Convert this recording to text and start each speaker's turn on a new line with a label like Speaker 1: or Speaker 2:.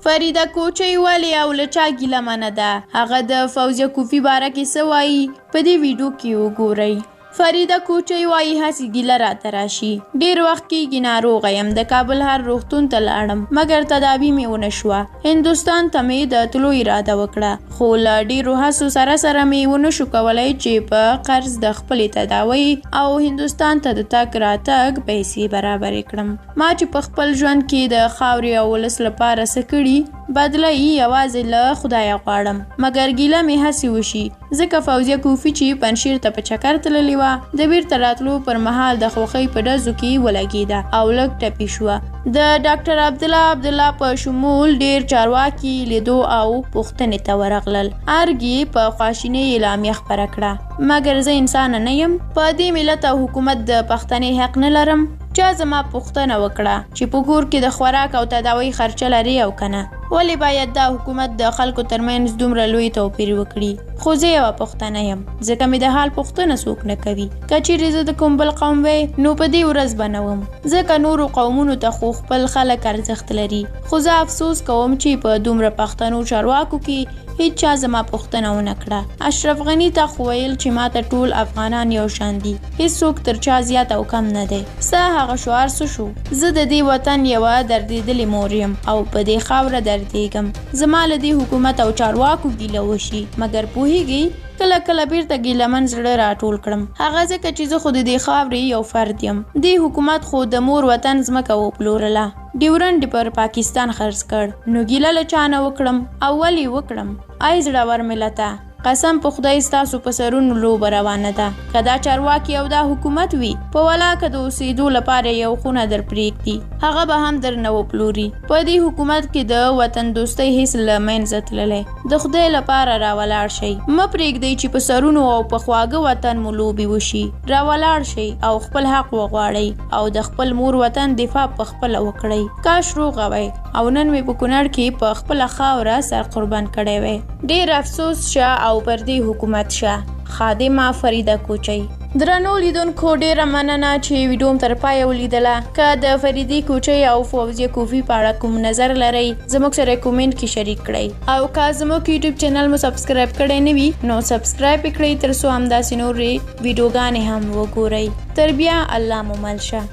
Speaker 1: فریده کوچی ولې او له چا ګیله منه ده؟ هغه د فوزیه کوفی باره کې څه وایي په دې ویډیو کې وګورئ. فریده کوچی وایي هسې ګیله راته راشي. ډېر وخت کېږي ناروغه یم. د کابل هر روغتون ته لاړم مګر تداوي مې ونه شوه. هندوستان ته مې د تلو اراده وکړه خو له ډېرو هڅو سره مې ونه شو کولی چې په قرض د خپلې تداوۍ او هندوستان ته د تګ راتګ پیسې برابرې کړم. ما چې په خپل ژوند کې د خاورې او ولس لپاره څه کړي بدله یې یوازې له خدایه غواړم. مګر ګیله مې هسې وشي ځکه فوزیه کوفی چې پنجشیر ته په چکر تللې وه د بیرته راتلو پر مهال د خوښۍ په ډزو کې ولګېده او لږ ټپي شوه. د ډاکټر عبدالله په شمول ډېر چارواکي لیدو او پوښتنې ته ورغلل. ارګ یې په خواشینۍ اعلامیه خپره کړه مګر زه انسانه نه یم. په دې ملت او حکومت د پښتنې حق نه لرم. چا زما پوښتنه وکړه چې په کور کې د خوراک او تداوۍ خرچه لري او که نه؟ ولې باید دا حکومت د خلکو ترمنځ دومره لوی توپیر وکړي؟ خو زه یوه پښتنه یم ځکه مې د حال پوښتنه څوک نه کوي. که چیرې زه د کوم بل قوم وی نو په دې ورځ به نه وم ځکه نورو قومونو ته خو خپل خلک ارزښت لري. خو زه افسوس کوم چې په دومره پښتنو چارواکو کې هیڅ چا زما پوښتنه ونه کړه. اشرف غني ته خو ویل چې ما ته ټول افغانان یو شان دي، هیڅوک تر چا زیات او کم نه دی. ستا هغه شعار څه شو؟ زه د دې وطن یوه دردېدلې مور یم او په دې خاوره دردېږم. زما له دې حکومت او چارواکو ګیله وشي مګر پوهیږئ کله کله بیرته ګیلمن زړه راټول کړم. هغه ځکه چې زه خو د دې خاورې یو فرد یم. دې حکومت خو د مور وطن ځمکه وپلورله، ډیورنډ پر پاکستان خرڅ کړ. نو ګیله له چا نه وکړم او ولې وکړم؟ ای زړور ملته، قسم په خدای ستاسو په سرونو لوبه روانه ده. که دا چارواکي او دا حکومت وي په ولاکه د اوسېدو لپاره یو خونه در پرېږدي هغه به هم در نه وپلوري. په دې حکومت کې د وطن دوستۍ هیڅ له منځه تللی. د خدای لپاره راولاړ شئ، مه پرېږدئ چې په سرونو او په خواږه وطن مو لوبې وشي. راولاړ شئ او خپل حق وغواړئ او د خپل مور وطن دفاع په خپله وکړئ. کاش روغه وئ او نن مې په کونړ کې په خپله خاوره سر قربان کړی وی. ډېر افسوس شه او پر دې حکومت شه. خادمه فریده کوچی. درنو لیدونکو ډېره مننه چې ویډیو م تر پایه ولیدله. که د فریدې کوچی او فوزیه کوفی په اړه کوم نظر لرئ زموږ سره کومنټ کې شریک کړئ او که زموږ یوټیوب چینل مو سبسکرایب کړی نه وي نو سبسکرایب یې کړئ تر څو همداسې نورې ویډیوګانې هم وګورئ. تر بیا الله مو مل شه.